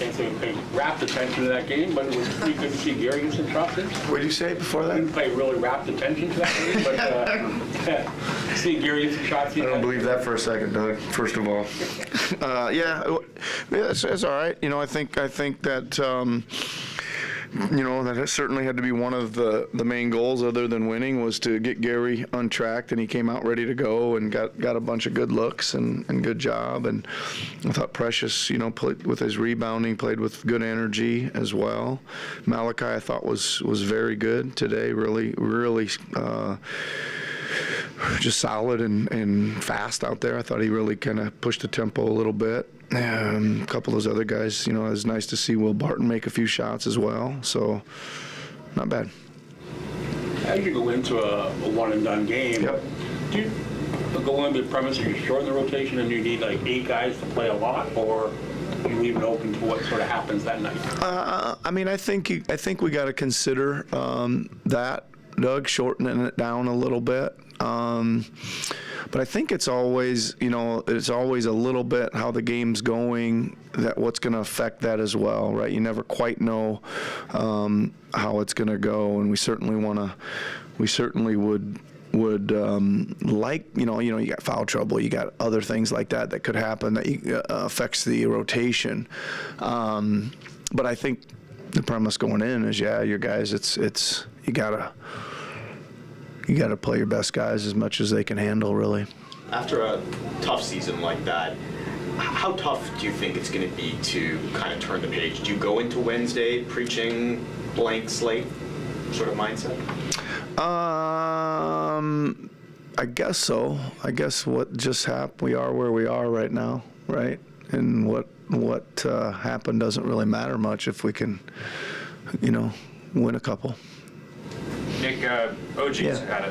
can't say we paid rapt attention to that game, but it was pretty good to see Gary get some shots in. What did you say before We that? didn't pay really rapt attention to that game, but see Gary get some shots in. I don't believe that for a second, Doug, first of all. It's all right. I think that, that certainly had to be one of the main goals other than winning was to get Gary untracked, and he came out ready to go and got a bunch of good looks and good job. And I thought Precious, played with his rebounding, played with good energy as well. Malachi, I thought was very good today, really just solid and fast out there. I thought he really kind of pushed the tempo a little bit. A couple of those other guys, it was nice to see Will Barton make a few shots as well. So, not bad. As you go into a one-and-done game, Yep. do you go into the premise that you're short in the rotation and you need like 8 guys to play a lot, or do you leave it open to what sort of happens that night? I think we got to consider that, Doug, shortening it down a little bit. But I think it's always, it's always a little bit how the game's going, that what's going to affect that as well, right? You never quite know how it's going to go, and we certainly would like, you got foul trouble, you got other things like that could happen that affects the rotation. But I think the premise going in is, your guys, it's you gotta play your best guys as much as they can handle, really. After a tough season like that, how tough do you think it's going to be to kind of turn the page? Do you go into Wednesday preaching blank slate sort of mindset? I guess so. I guess what just happened, we are where we are right now, right? And what happened doesn't really matter much if we can, win a couple. Nick, OG's had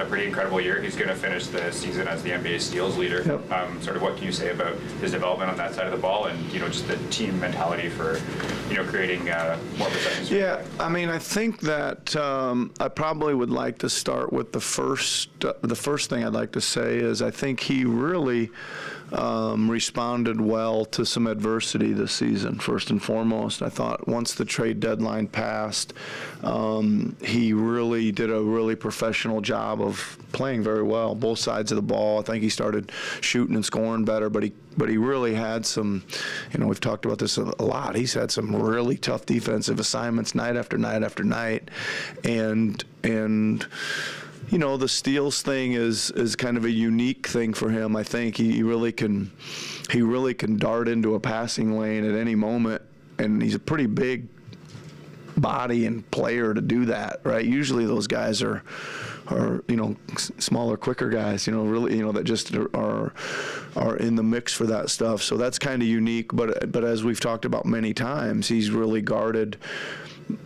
a pretty incredible year. He's going to finish the season as the NBA steals leader. Yep. Sort of what can you say about his development on that side of the ball, and just the team mentality for creating more possessions? Yeah, I think that I probably would like to start with the first thing I'd like to say is I think he really responded well to some adversity this season, first and foremost. I thought once the trade deadline passed, he really did a really professional job of playing very well, both sides of the ball. I think he started shooting and scoring better, but he really had some, we've talked about this a lot, he's had some really tough defensive assignments night after night after night, and the steals thing is kind of a unique thing for him. I think he really can dart into a passing lane at any moment, and he's a pretty big body and player to do that, right? Usually those guys are smaller, quicker guys, really, that just are in the mix for that stuff. So that's kind of unique. But as we've talked about many times, he's really guarded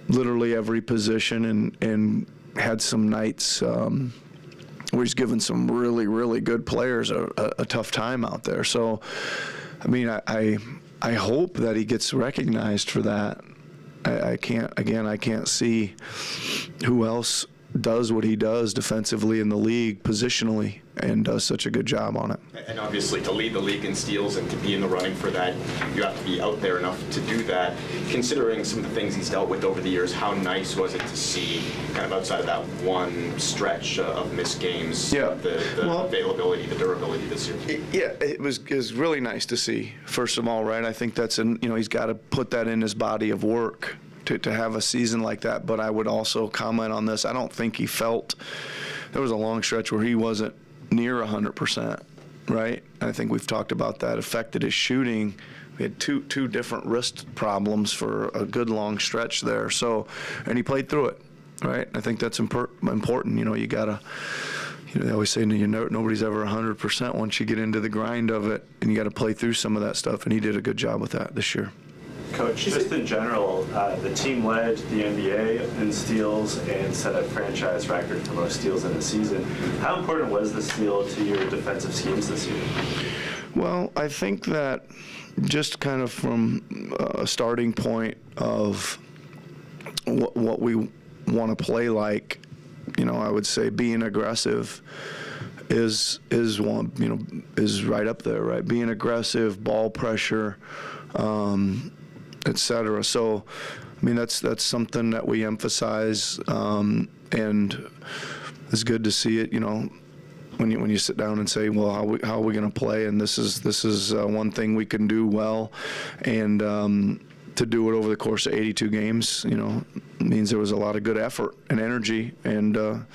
literally every position and had some nights where he's given some really, really good players a tough time out there. So, I hope that he gets recognized for that. I can't see who else does what he does defensively in the league, positionally, and does such a good job on it. And obviously, to lead the league in steals and to be in the running for that, you have to be out there enough to do that. Considering some of the things he's dealt with over the years, how nice was it to see, kind of outside of that one stretch of missed games, the availability, the durability this year? It was really nice to see, first of all, right? I think that's, he's got to put that in his body of work to have a season like that. But I would also comment on this. I don't think he felt, there was a long stretch where he wasn't near 100%, right? I think we've talked about that. Affected his shooting. We had two different wrist problems for a good long stretch there. So, and he played through it, right? I think that's important. You gotta, they always say nobody's ever 100% once you get into the grind of it, and you got to play through some of that stuff. And he did a good job with that this year. Coach, just in general, the team led the NBA in steals and set a franchise record for most steals in a season. How important was the steal to your defensive schemes this year? Well, I think that just kind of from a starting point of what we want to play like, I would say being aggressive is one, is right up there, right? Being aggressive, ball pressure, et cetera. So, I mean, that's something that we emphasize, and it's good to see it, when you sit down and say, well, how are we going to play? And this is one thing we can do well, and to do it over the course of 82 games, means there was a lot of good effort and energy and a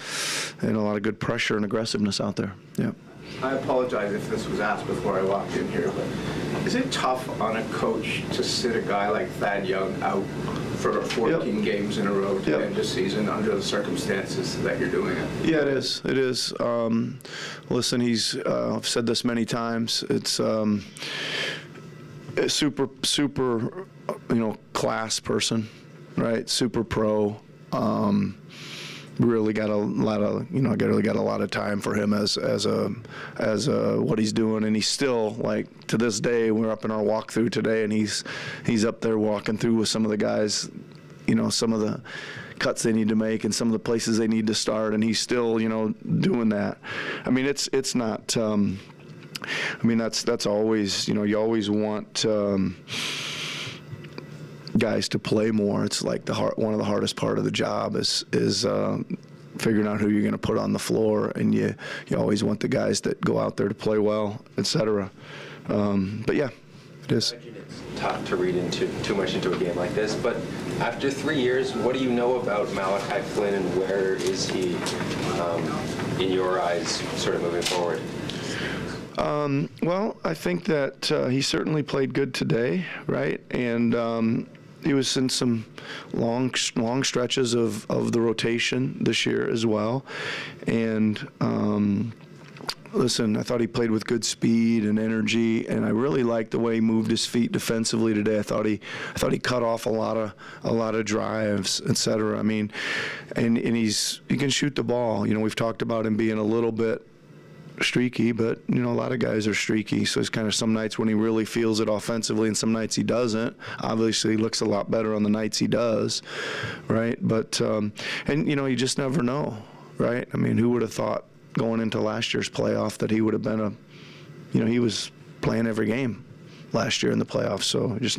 lot of good pressure and aggressiveness out there. Yeah. I apologize if this was asked before I walked in here, but is it tough on a coach to sit a guy like Thad Young out for 14 games in a row to end the season under the circumstances that you're doing it? Yeah, it is. It is. Listen, I've said this many times. It's a super, class person, right? Super pro. Really got a lot of time for him as what he's doing, and he's still, like, to this day, we're up in our walkthrough today, and he's up there walking through with some of the guys, some of the cuts they need to make and some of the places they need to start, and he's still, doing that. I mean, it's not. That's always, you always want guys to play more. It's like one of the hardest part of the job is figuring out who you're going to put on the floor, and you always want the guys that go out there to play well, etc. But yeah, it is. It's tough to read too much into a game like this, but after 3 years, what do you know about Malachi Flynn, and where is he in your eyes sort of moving forward? Well, I think that he certainly played good today, right? And he was in some long stretches of the rotation this year as well. And listen, I thought he played with good speed and energy, and I really liked the way he moved his feet defensively today. I thought he cut off a lot of drives, et cetera. I mean, and he can shoot the ball. We've talked about him being a little bit streaky, but a lot of guys are streaky, so it's kind of some nights when he really feels it offensively and some nights he doesn't. Obviously, he looks a lot better on the nights he does, right? But and you just never know, right? I mean, who would have thought going into last year's playoff that he would have been he was playing every game last year in the playoffs, so you just never